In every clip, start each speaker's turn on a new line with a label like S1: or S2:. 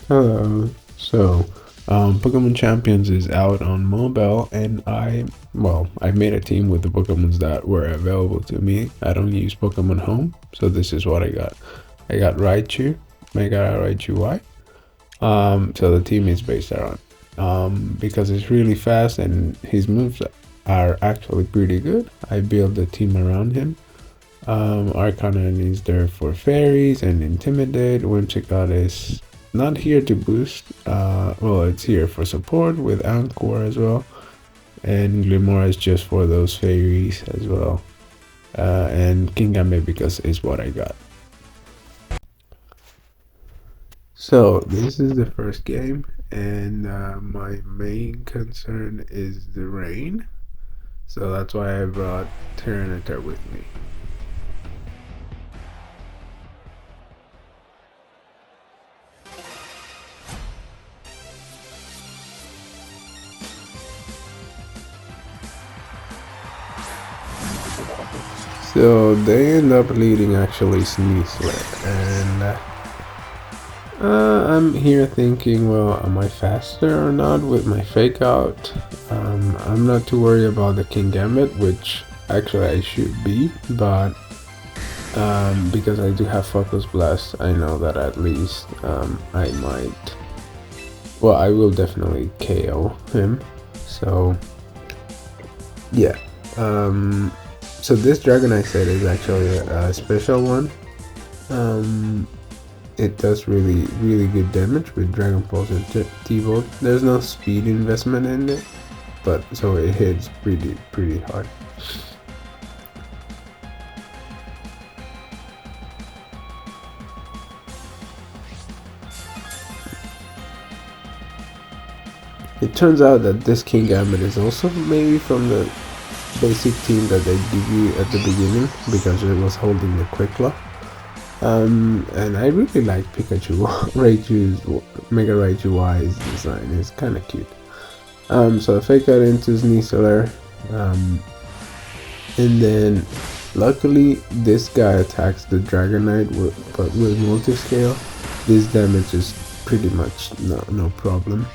S1: Hello. Pokemon Champions is out on mobile, and I made a team with the Pokemons that were available to me. I don't use Pokemon Home, so this is what I got. I got Raichu, Mega Raichu Y. So the team is based around, because it's really fast and his moves are actually pretty good. I built the team around him. Arcanine is there for fairies and intimidate. Whimsicott is not here to boost. Well, it's here for support with Anchor as well. And Glimora is just for those fairies as well. And Kingambit because it's what I got. So this is the first game, and my main concern is the rain. So that's why I brought Tyranitar with me. So they end up leading actually Sneasler, and I'm here thinking, well, am I faster or not with my fake out? I'm not too worried about the King Gambit, which actually I should be, but because I do have Focus Blast, I know that at least I might. Well, I will definitely KO him. So yeah. So this Dragonite set is actually a special one. It does really good damage with Dragon Pulse and T-Volt. There's no speed investment in it, but so it hits pretty hard. It turns out that this King Gambit is also maybe from the basic team that they give you at the beginning because it was holding the Quick Claw. And I really like Pikachu. Raichu's Mega Raichu Y's design is kind of cute. So I fake out into Sneasler, and then luckily this guy attacks the Dragonite, but with multi-scale, this damage is pretty much no problem.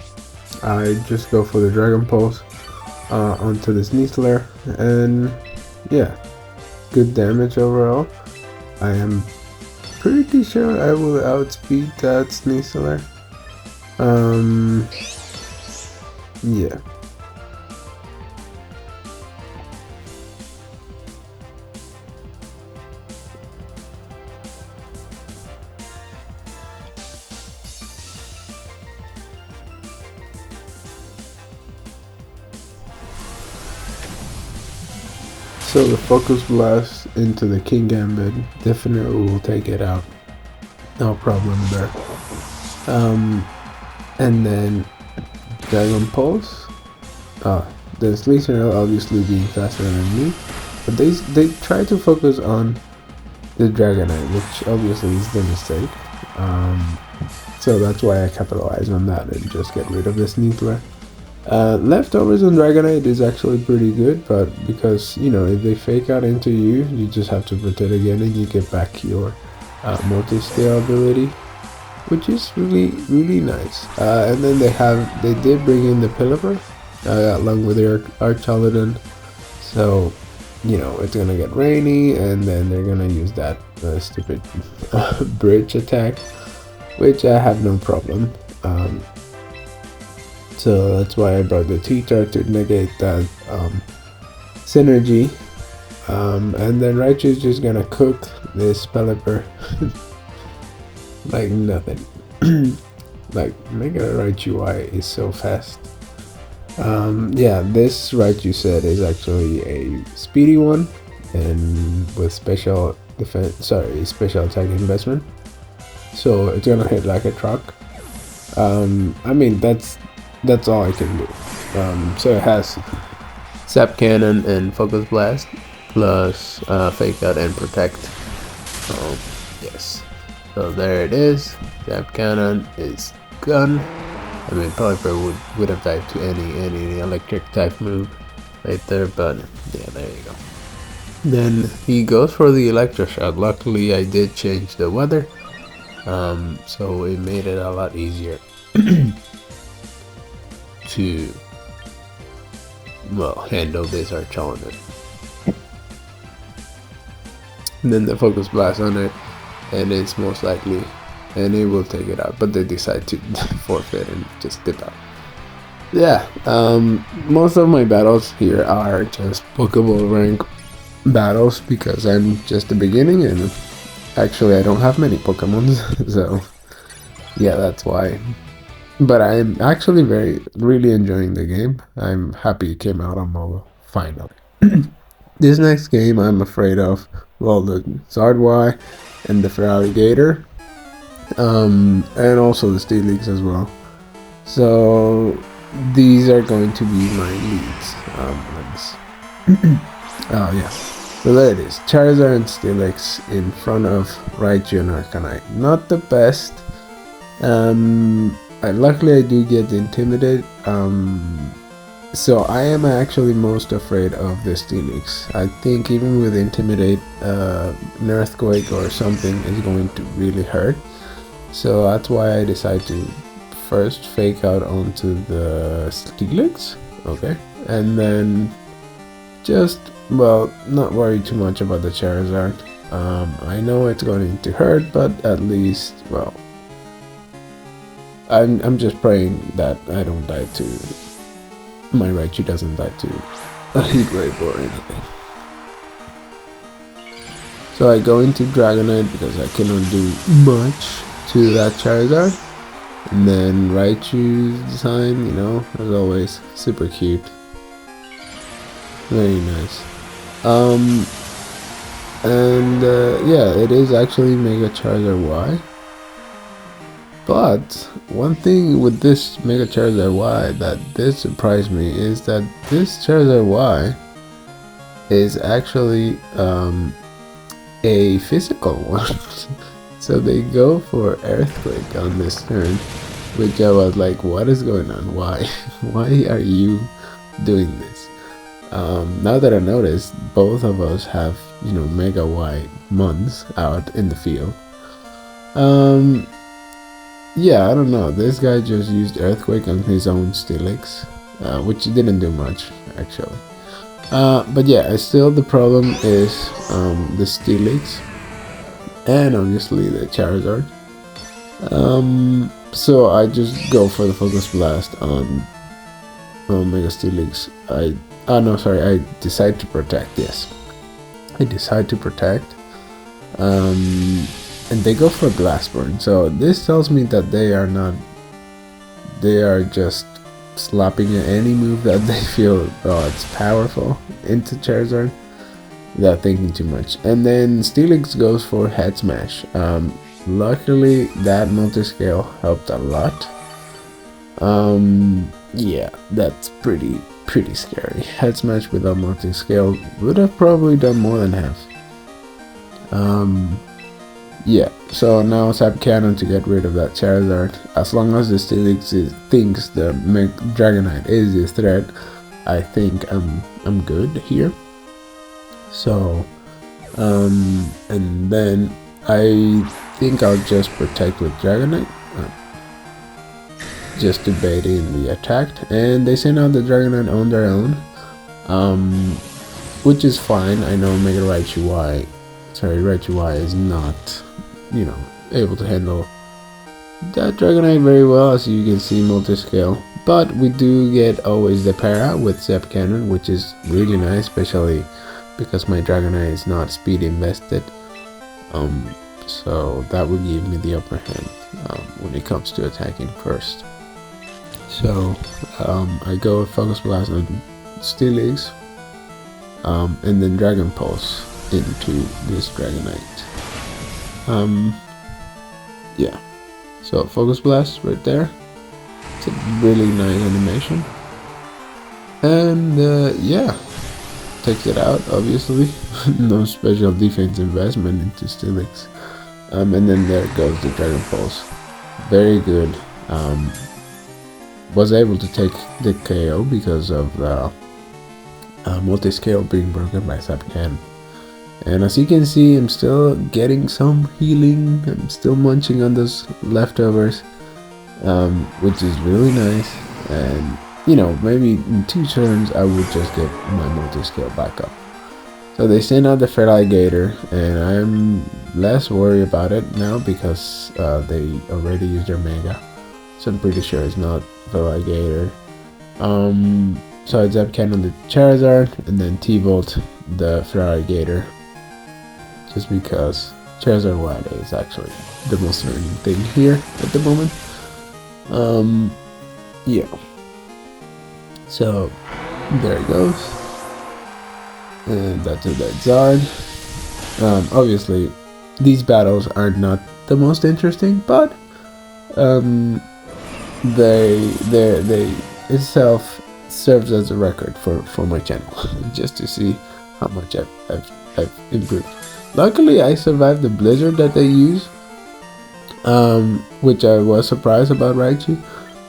S1: I just go for the Dragon Pulse onto the Sneasler, and yeah, good damage overall. I am pretty sure I will outspeed that Sneasler. Yeah. So the Focus Blast into the King Gambit definitely will take it out. No problem there. And then Dragon Pulse. The Sleazer obviously being faster than me, but they try to focus on the Dragonite, which obviously is the mistake. So that's why I capitalize on that and just get rid of this Sneasler. Leftovers on Dragonite is actually pretty good, but because if they fake out into you, you just have to rotate again and you get back your multi-scale ability, which is really nice. And then they did bring in the Pillager along with their Archaladon, so it's gonna get rainy, and then they're gonna use that stupid bridge attack, which I have no problem. So that's why I brought the T-Tar to negate that synergy. And then Raichu is just gonna cook this Pelipper like nothing. Like Mega Raichu Y is so fast. Yeah, this Raichu set is actually a speedy one and with special special attack investment. So it's gonna hit like a truck. I mean that's all I can do. So it has Zap Cannon and Focus Blast, plus Fake Out and Protect. Yes. So there it is. Zap Cannon is gone. I mean, Pelipper would have died to any electric type move right there, but yeah, there you go. Then he goes for the Electro Shot. Luckily, I did change the weather. So it made it a lot easier to, well, handle this Archalloner. And then the Focus Blast on it, and it's most likely, and it will take it out, but they decide to forfeit and just dip out. Yeah, most of my battles here are just Pokeball rank battles because I'm just the beginning, and actually I don't have many Pokemons, so yeah, that's why. But I'm actually really enjoying the game. I'm happy it came out on mobile, finally. This next game I'm afraid of, well, the Zardwai and the Feraligatr, and also the Steelix as well. So these are going to be my leads. Oh yeah, so there it is. Charizard and Steelix in front of Raichu and Arcanine. Not the best. Luckily I do get the Intimidate. So I am actually most afraid of the Steelix. I think even with Intimidate, an Earthquake or something is going to really hurt. So that's why I decide to first fake out onto the Steelix, okay, and then just, well, not worry too much about the Charizard. I know it's going to hurt, but at least, well, I'm just praying that I don't die to, my Raichu doesn't die to a heat wave or anything. So I go into Dragonite because I cannot do much to that Charizard. And then Raichu's design, you know, as always, super cute. Very nice. Yeah, it is actually Mega Charizard Y. But one thing with this Mega Charizard Y that did surprise me is that this Charizard Y is actually a physical one. So they go for Earthquake on this turn, which I was like, what is going on? Why? Why are you doing this? Now that I noticed, both of us have, you know, Mega Y Mons out in the field. Yeah, I don't know. This guy just used Earthquake on his own Steelix, which didn't do much, actually. But yeah, still the problem is the Steelix. And obviously the Charizard. So I just go for the Focus Blast on Mega Steelix. I decide to protect, yes. I decide to protect. And they go for Glass Burn. So this tells me that they are just slapping any move that they feel, oh, it's powerful into Charizard, without thinking too much. And then Steelix goes for Head Smash. Luckily that multi-scale helped a lot. Yeah, that's pretty scary. Head Smash without multi-scale would have probably done more than half. Yeah, so now Sap Cannon to get rid of that Charizard. As long as the Steelix thinks the Dragonite is a threat, I think I'm good here. So, and then I think I'll just protect with Dragonite, just to bait in the attack. And they send out the Dragonite on their own, which is fine. I know Mega Raichu Y is not, you know, able to handle that Dragonite very well, as you can see, multi-scale. But we do get always the para with Zap Cannon, which is really nice, especially because my Dragonite is not speed invested. So that would give me the upper hand when it comes to attacking first. So I go with Focus Blast on Steelix, and then Dragon Pulse into this Dragonite. Yeah, so Focus Blast right there. It's a really nice animation, and yeah, takes it out, obviously. No special defense investment into Steelix. And then there goes the Dragon Pulse. Very good. Was able to take the KO because of the multi-scale being broken by Zap Cannon. And as you can see, I'm still getting some healing. I'm still munching on those leftovers, which is really nice. And you know, maybe in 2 turns I would just get my multi-skill back up. So they send out the Feraligatr, and I'm less worried about it now because they already used their Mega. So I'm pretty sure it's not Feraligatr. So I Zap Cannon the Charizard, and then T-Bolt the Feraligatr. Just because Charizard Wild is actually the most learning thing here at the moment. Yeah. So there it goes. And that's a dead Zard. Obviously, these battles are not the most interesting, but they itself serves as a record for my channel, just to see how much I've improved. Luckily, I survived the blizzard that they use, which I was surprised about Raichu,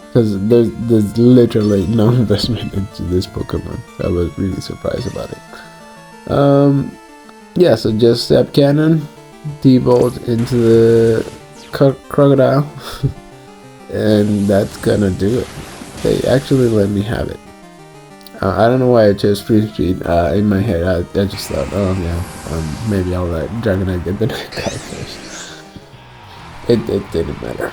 S1: because there's literally no investment into this Pokemon. I was really surprised about it. Yeah, so just Zap Cannon, T-Bolt into the Crocodile, and that's gonna do it. They actually let me have it. I don't know why I chose Free Speed. In my head, I just thought, oh yeah, maybe I'll let Dragonite get the next guy first. It didn't matter.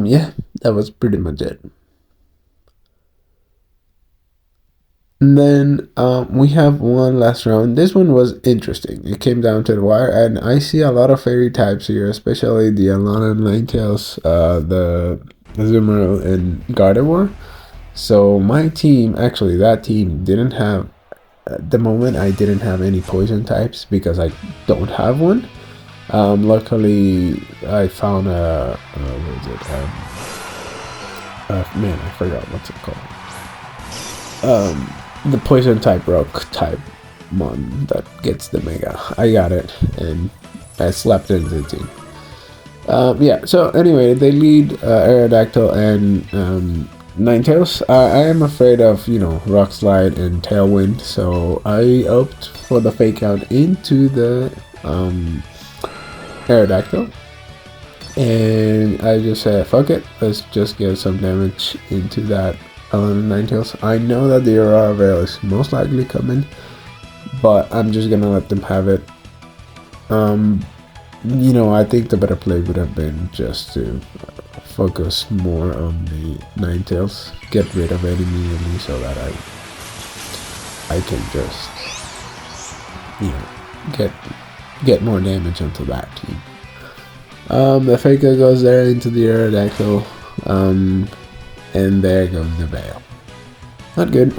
S1: Yeah, that was pretty much it. And then we have one last round. This one was interesting. It came down to the wire, and I see a lot of fairy types here, especially the Alana and Ninetales, the Azumarill and Gardevoir. So my team, actually that team didn't have, at the moment I didn't have any poison types because I don't have one. Luckily I found what is it? Man, I forgot what's it called. The poison type rock type mon that gets the Mega. I got it and I slapped it into the team. Yeah, so anyway, they lead Aerodactyl and Ninetales. I am afraid of, you know, Rock Slide and Tailwind, so I opt for the Fake Out into the Aerodactyl. And I just said, fuck it, let's just get some damage into that Ninetales. I know that the Aurora Veil is most likely coming, but I'm just gonna let them have it. You know, I think the better play would have been just to focus more on the Ninetales, get rid of it immediately so that I can just, you know, get more damage onto that team. The Faker goes there into the Aerodactyl, and there goes the Veil. Not good.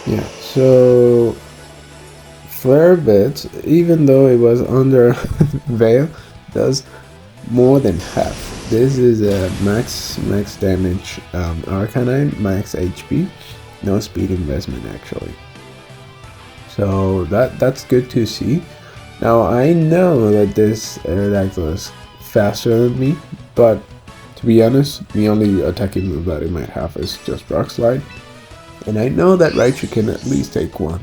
S1: Yeah, so Flare Bit, even though it was under Veil, does more than half. This is a max damage Arcanine, max HP, no speed investment actually. So that's good to see. Now I know that this Aerodactyl is faster than me, but to be honest, the only attacking move that it might have is just Rock Slide. And I know that Raichu can at least take one.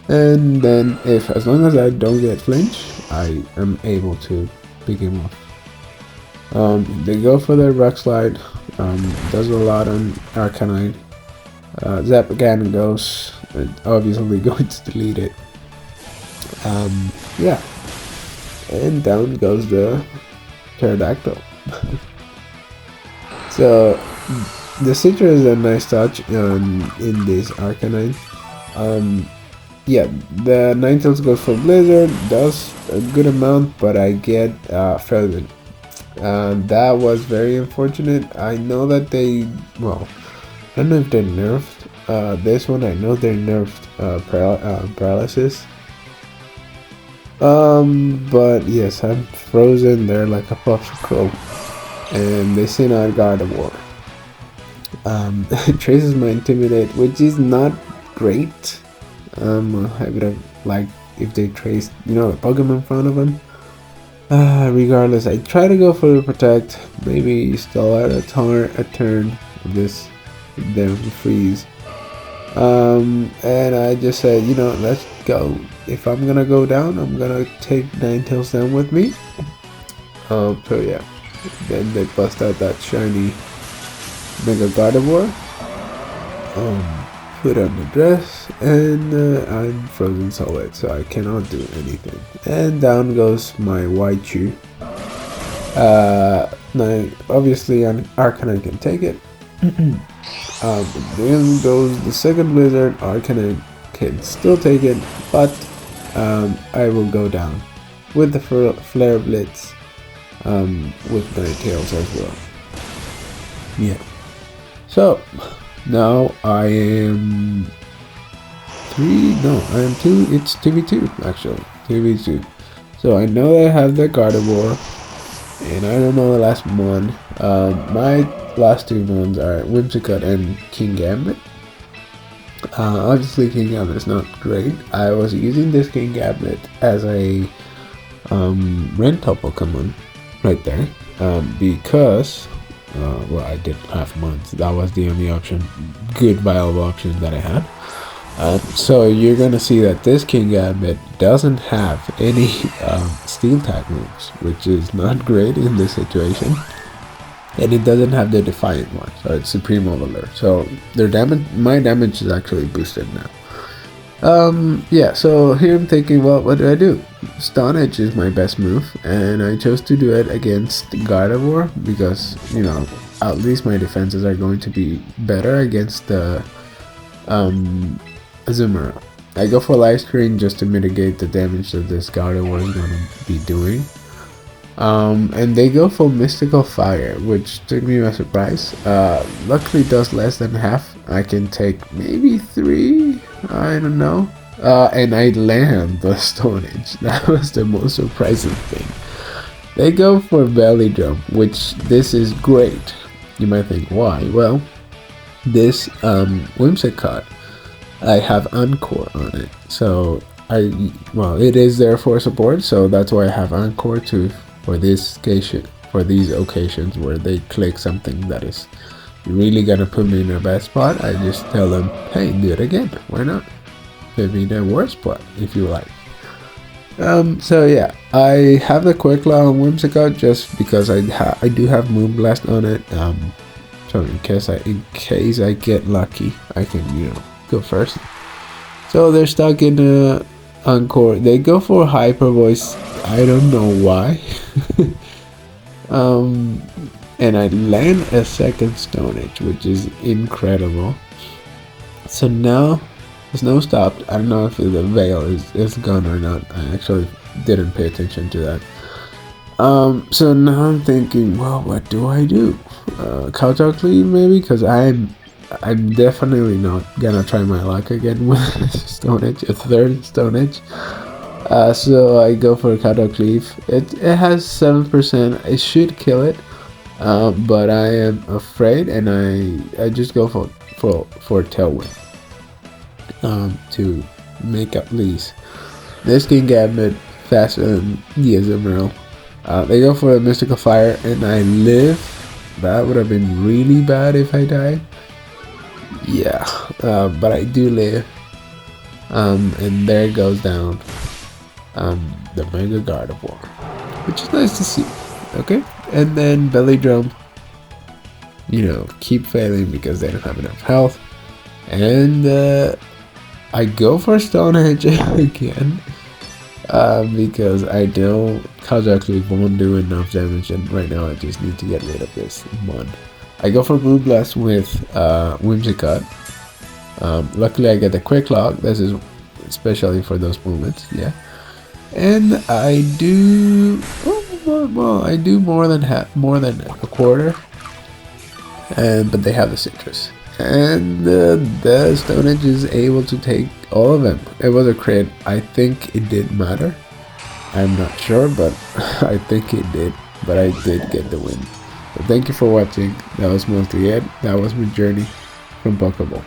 S1: And then as long as I don't get flinch, I am able to pick him off. They go for the Rock Slide, does a lot on Arcanine. Zap again goes, obviously going to delete it. Yeah, and down goes the Pterodactyl. So the Citra is a nice touch in this Arcanine. Yeah, the Ninetales goes for Blizzard, does a good amount, but I get Frozen. That was very unfortunate. I know that they, well, I don't know if they nerfed this one. I know they nerfed Paralysis. But yes, I'm frozen there like a popsicle, and they send out Gardevoir. Traces my Intimidate, which is not great. I would have liked if they traced, you know, the Pokemon in front of them. Regardless, I try to go for the Protect, maybe stall out a turn of this, then freeze. And I just said, you know, let's go. If I'm gonna go down, I'm gonna take Ninetales down with me. So yeah, then they bust out that shiny Mega Gardevoir. Put on the dress, and I'm frozen solid, so I cannot do anything. And down goes my Raichu. Now, obviously, an Arcanine can take it. Then goes the second Blizzard. Arcanine can still take it, but I will go down with the Flare Blitz with Ninetales as well. Yeah. So now I am 3. No, I am 2. It's 2v2 actually. 2v2. So I know I have the Gardevoir, and I don't know the last one. My last 2 ones are Whimsicott and King Gambit. Obviously King Gambit is not great. I was using this King Gambit as a rental Pokemon right there, because well, I didn't have months. That was the only option, good viable option that I had. So you're gonna see that this King Gambit doesn't have any Steel type moves, which is not great in this situation. And it doesn't have the Defiant one, so it's Supreme Overlord. So their damage, my damage is actually boosted now. Yeah, so here I'm thinking, well, what do? Stone Edge is my best move, and I chose to do it against Gardevoir because, you know, at least my defenses are going to be better against the Azumarill. I go for Life Screen just to mitigate the damage that this Gardevoir is going to be doing. And they go for Mystical Fire, which took me by surprise. Luckily does less than half. I can take maybe 3, I don't know. And I land the Stone Edge. That was the most surprising thing. They go for Belly Drum, which this is great. You might think, why? Well, this Whimsicott, I have Encore on it. So well, it is there for support, so that's why I have Encore too. For this occasion, for these occasions where they click something that is really gonna put me in a bad spot, I just tell them, hey, do it again. Why not? Put me in a worse spot if you like. So yeah, I have the Quick Law on Whimsicott just because I do have Moonblast on it. So in case I get lucky, I can, you know, go first. So they're stuck in Encore. They go for Hyper Voice. I don't know why. And I land a second Stone Edge, which is incredible. So now Snow stopped. I don't know if the veil is gone or not. I actually didn't pay attention to that. So now I'm thinking, well, what do I do? Cowtalk Lead maybe, because I'm definitely not gonna try my luck again with Stone Edge, a third Stone Edge. So I go for a Kato Cleave. It has 7%. I should kill it, but I am afraid, and I just go for Tailwind to make up least. This King Gambit faster than the Azumarill. They go for a Mystical Fire, and I live. That would have been really bad if I died. Yeah, but I do live. And there it goes down. The Mega Gardevoir, which is nice to see. Okay, and then Belly Drum, you know, keep failing because they don't have enough health, and I go for Stone Edge again because I know Kajakli won't do enough damage, and right now I just need to get rid of this one. I go for Moonblast with Whimsicott. Luckily I get the Quick Lock. This is especially for those moments, yeah. And I do, well, I do more than a quarter, but they have the citrus, and the Stone Edge is able to take all of them. It was a crit. I think it did matter. I'm not sure, but I think it did. But I did get the win. So thank you for watching. That was mostly it. That was my journey from Pokeball.